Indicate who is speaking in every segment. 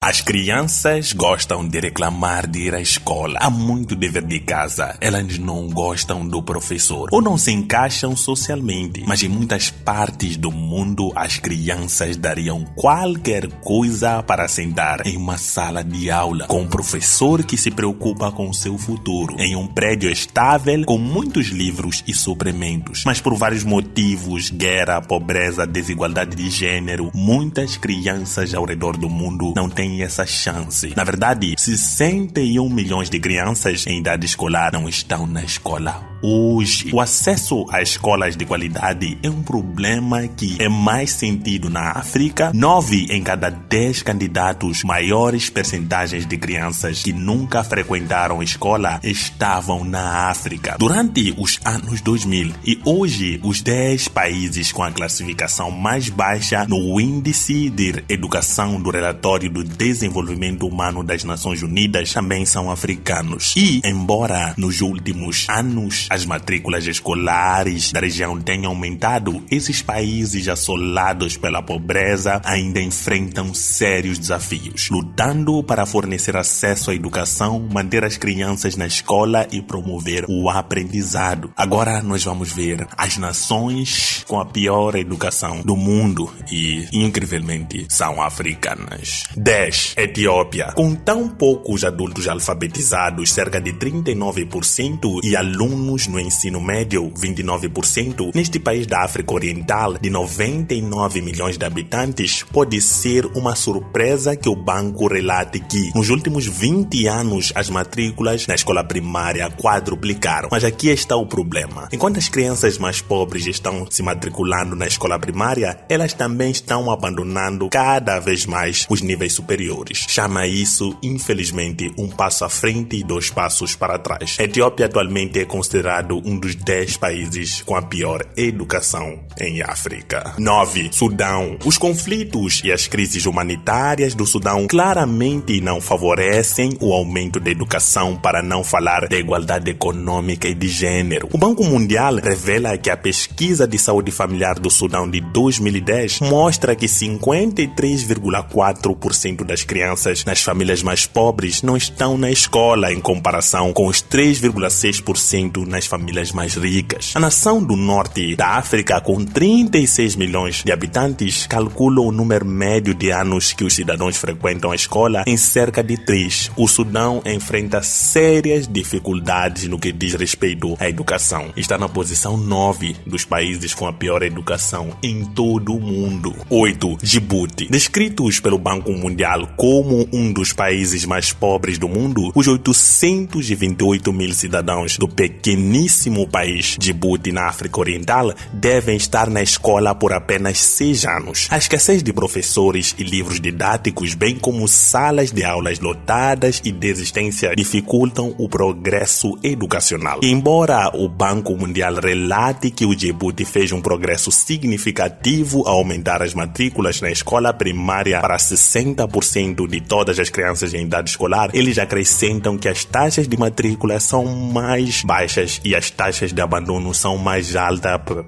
Speaker 1: As crianças gostam de reclamar de ir à escola. Há muito dever de casa. Elas não gostam do professor ou não se encaixam socialmente. Mas em muitas partes do mundo, as crianças dariam qualquer coisa para sentar em uma sala de aula com um professor que se preocupa com seu futuro, em um prédio estável com muitos livros e suplementos. Mas por vários motivos, guerra, pobreza, desigualdade de gênero, muitas crianças ao redor do mundo não têm essa chance. Na verdade, 61 milhões de crianças em idade escolar não estão na escola hoje. O acesso a escolas de qualidade é um problema que é mais sentido na África. 9 em cada 10 candidatos, maiores percentagens de crianças que nunca frequentaram escola, estavam na África durante os anos 2000. E hoje, os 10 países com a classificação mais baixa no índice de educação do relatório do desenvolvimento humano das Nações Unidas também são africanos. E, embora nos últimos anos as matrículas escolares da região tenham aumentado, esses países assolados pela pobreza ainda enfrentam sérios desafios, lutando para fornecer acesso à educação, manter as crianças na escola e promover o aprendizado. Agora nós vamos ver as nações com a pior educação do mundo e, incrivelmente, são africanas. 10. Etiópia. Com tão poucos adultos alfabetizados, cerca de 39%, e alunos no ensino médio, 29%, neste país da África Oriental, de 99 milhões de habitantes, pode ser uma surpresa que o banco relate que, nos últimos 20 anos, as matrículas na escola primária quadruplicaram. Mas aqui está o problema. Enquanto as crianças mais pobres estão se matriculando na escola primária, elas também estão abandonando cada vez mais os níveis superiores. Chama isso, infelizmente, um passo à frente e 2 passos para trás. A Etiópia atualmente é considerado um dos 10 países com a pior educação em África. 9. Sudão. Os conflitos e as crises humanitárias do Sudão claramente não favorecem o aumento da educação, para não falar da igualdade econômica e de gênero. O Banco Mundial revela que a pesquisa de saúde familiar do Sudão de 2010 mostra que 53,4% das crianças nas famílias mais pobres não estão na escola, em comparação com os 3,6% nas famílias mais ricas. A nação do norte da África, com 36 milhões de habitantes, calcula o número médio de anos que os cidadãos frequentam a escola em cerca de 3. O Sudão enfrenta sérias dificuldades no que diz respeito à educação. Está na posição 9 dos países com a pior educação em todo o mundo. 8. Djibouti. Descritos pelo Banco Mundial como um dos países mais pobres do mundo, os 828 mil cidadãos do pequeníssimo país Djibouti, na África Oriental, devem estar na escola por apenas 6 anos. A escassez de professores e livros didáticos, bem como salas de aulas lotadas e desistência, dificultam o progresso educacional. E embora o Banco Mundial relate que o Djibouti fez um progresso significativo ao aumentar as matrículas na escola primária para 60% de todas as crianças em idade escolar, eles acrescentam que as taxas de matrícula são mais baixas e as taxas de abandono são mais altas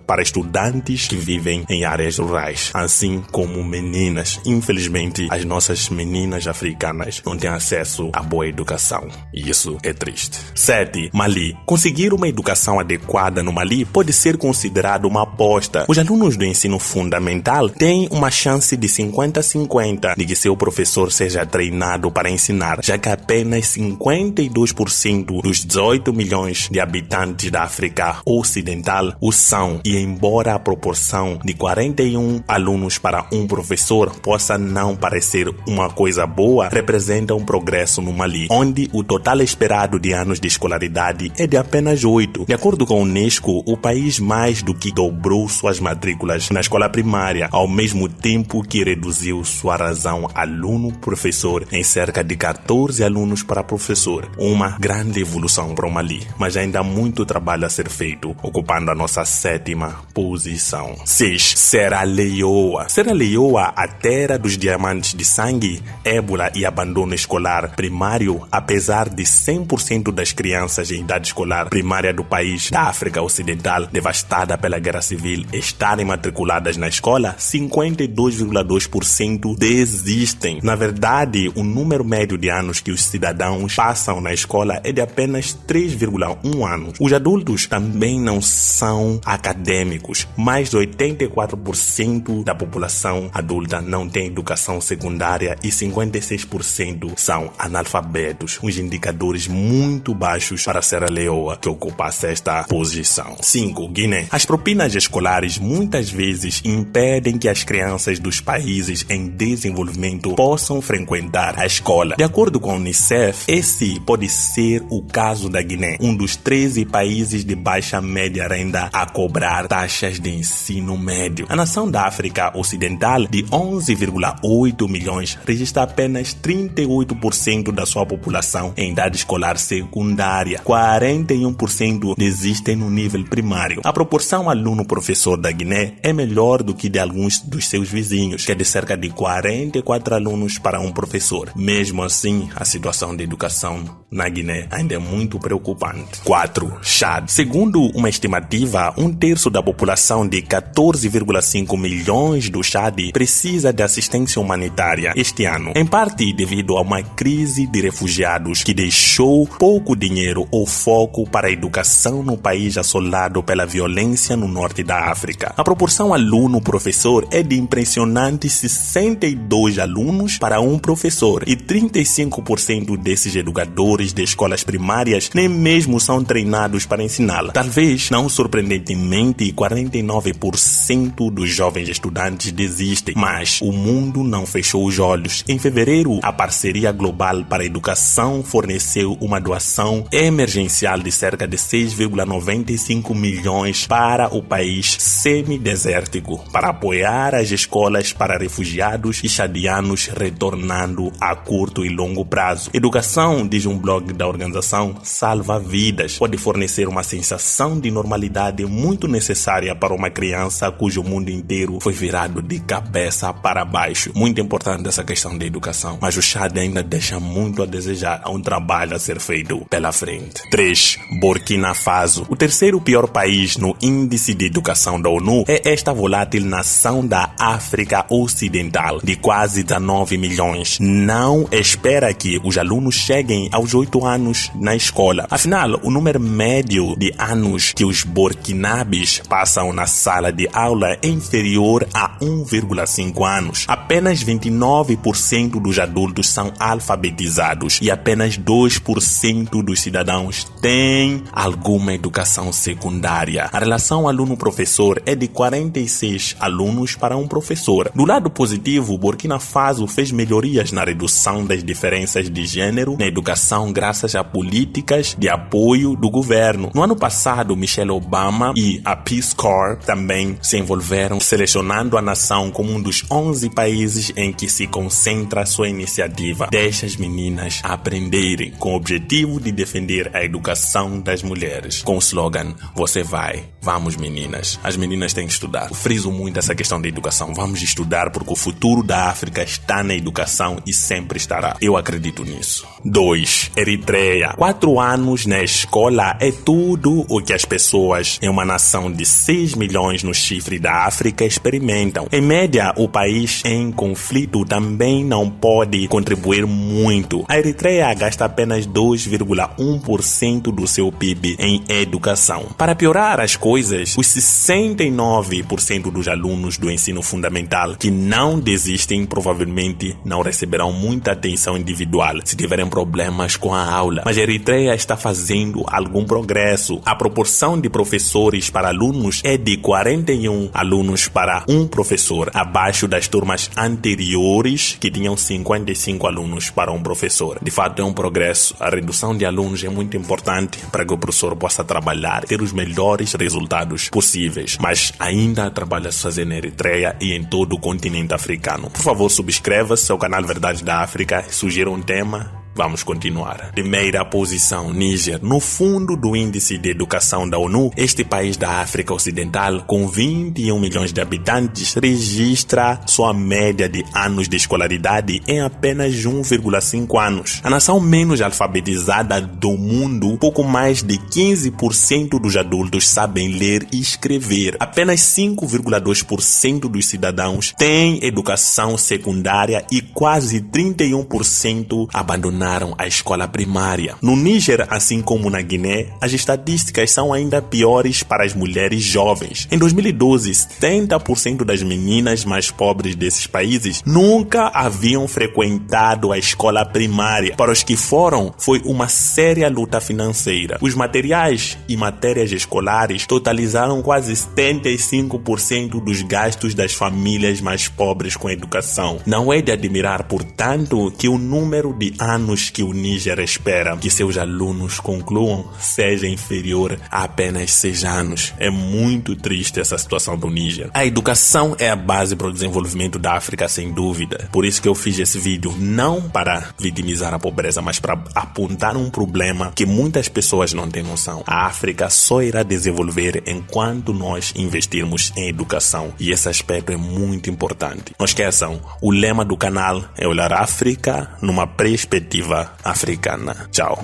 Speaker 1: para estudantes que vivem em áreas rurais, assim como meninas. Infelizmente, as nossas meninas africanas não têm acesso a boa educação, e isso é triste. 7. Mali. Conseguir uma educação adequada no Mali pode ser considerado uma aposta. Os alunos do ensino fundamental têm uma chance de 50-50 de que seu professor seja treinado para ensinar, já que apenas 52% dos 18 milhões de habitantes da África Ocidental o são. E embora a proporção de 41 alunos para um professor possa não parecer uma coisa boa, representa um progresso no Mali, onde o total esperado de anos de escolaridade é de apenas 8. De acordo com a Unesco, o país mais do que dobrou suas matrículas na escola primária, ao mesmo tempo que reduziu sua razão aluno-professor em cerca de 14 alunos para professor. Uma grande evolução para o Mali, mas ainda há muito muito trabalho a ser feito, ocupando a nossa 7ª posição. 6. Serra Leoa. Serra Leoa, a terra dos diamantes de sangue, ébola e abandono escolar primário, apesar de 100% das crianças em idade escolar primária do país da África Ocidental, devastada pela guerra civil, estarem matriculadas na escola, 52,2% desistem. Na verdade, o número médio de anos que os cidadãos passam na escola é de apenas 3,1 anos. Os adultos também não são acadêmicos. Mais de 84% da população adulta não tem educação secundária e 56% são analfabetos. Uns indicadores muito baixos para Serra Leoa, que ocupa a 6ª posição. 5. Guiné. As propinas escolares muitas vezes impedem que as crianças dos países em desenvolvimento possam frequentar a escola. De acordo com a Unicef, esse pode ser o caso da Guiné, um dos 13 países de baixa média renda a cobrar taxas de ensino médio. A nação da África Ocidental, de 11,8 milhões, registra apenas 38% da sua população em idade escolar secundária. 41% desistem no nível primário. A proporção aluno-professor da Guiné é melhor do que de alguns dos seus vizinhos, que é de cerca de 44 alunos para um professor. Mesmo assim, a situação de educação na Guiné ainda é muito preocupante. 4. Chad. Segundo uma estimativa, 1/3 da população de 14,5 milhões do Chad precisa de assistência humanitária este ano, em parte devido a uma crise de refugiados que deixou pouco dinheiro ou foco para a educação no país assolado pela violência no norte da África. A proporção aluno-professor é de impressionantes 62 alunos para um professor, e 35% desses educadores de escolas primárias nem mesmo são treinados para ensiná-la. Talvez, não surpreendentemente, 49% dos jovens estudantes desistem, mas o mundo não fechou os olhos. Em fevereiro, a Parceria Global para a Educação forneceu uma doação emergencial de cerca de 6,95 milhões para o país semidesértico, para apoiar as escolas para refugiados e chadianos retornando a curto e longo prazo. Educação, diz um blog da organização, salva vidas. Pode fornecer uma sensação de normalidade muito necessária para uma criança cujo mundo inteiro foi virado de cabeça para baixo. Muito importante essa questão da educação, mas o Chad ainda deixa muito a desejar. Há um trabalho a ser feito pela frente. 3. Burkina Faso. O terceiro pior país no índice de educação da ONU é esta volátil nação da África Ocidental, de quase 19 milhões. Não espera que os alunos cheguem aos 8 anos na escola. Afinal, o número médio de anos que os burkinabes passam na sala de aula é inferior a 1,5 anos. Apenas 29% dos adultos são alfabetizados e apenas 2% dos cidadãos têm alguma educação secundária. A relação aluno-professor é de 46 alunos para um professor. Do lado positivo, Burkina Faso fez melhorias na redução das diferenças de gênero na educação graças a políticas de apoio do governo. No ano passado, Michelle Obama e a Peace Corps também se envolveram, selecionando a nação como um dos 11 países em que se concentra sua iniciativa Deixa as Meninas Aprenderem, com o objetivo de defender a educação das mulheres, com o slogan Você vai, vamos meninas. As meninas têm que estudar. Eu friso muito essa questão da educação. Vamos estudar porque o futuro da África está na educação e sempre estará. Eu acredito nisso. 2. Eritreia. 4 anos na escola é tudo o que as pessoas em uma nação de 6 milhões no chifre da África experimentam. Em média, o país em conflito também não pode contribuir muito. A Eritreia gasta apenas 2,1% do seu PIB em educação. Para piorar as coisas, os 69% dos alunos do ensino fundamental que não desistem provavelmente não receberão muita atenção individual se tiverem problemas com a aula. Mas a Eritreia está fazendo algum progresso. A proporção de professores para alunos é de 41 alunos para um professor, abaixo das turmas anteriores que tinham 55 alunos para um professor. De fato, é um progresso. A redução de alunos é muito importante para que o professor possa trabalhar, ter os melhores resultados possíveis. Mas ainda há trabalho a se fazer na Eritreia e em todo o continente africano. Por favor, subscreva-se ao canal Verdades da África, sugira um tema Vamos continuar. Primeira posição, Níger. No fundo do índice de educação da ONU, este país da África Ocidental, com 21 milhões de habitantes, registra sua média de anos de escolaridade em apenas 1,5 anos. A nação menos alfabetizada do mundo, pouco mais de 15% dos adultos sabem ler e escrever. Apenas 5,2% dos cidadãos têm educação secundária e quase 31% abandonaram a escola primária. No Níger, assim como na Guiné, as estatísticas são ainda piores para as mulheres jovens. Em 2012, 70% das meninas mais pobres desses países nunca haviam frequentado a escola primária. Para os que foram, foi uma séria luta financeira. Os materiais e matérias escolares totalizaram quase 75% dos gastos das famílias mais pobres com educação. Não é de admirar, portanto, que o número de anos que o Níger espera que seus alunos concluam seja inferior a apenas 6 anos. É muito triste essa situação do Níger. A educação é a base para o desenvolvimento da África, sem dúvida. Por isso que eu fiz esse vídeo, não para vitimizar a pobreza, mas para apontar um problema que muitas pessoas não têm noção. A África só irá desenvolver enquanto nós investirmos em educação. E esse aspecto é muito importante. Não esqueçam, o lema do canal é olhar a África numa perspectiva africana. Tchau.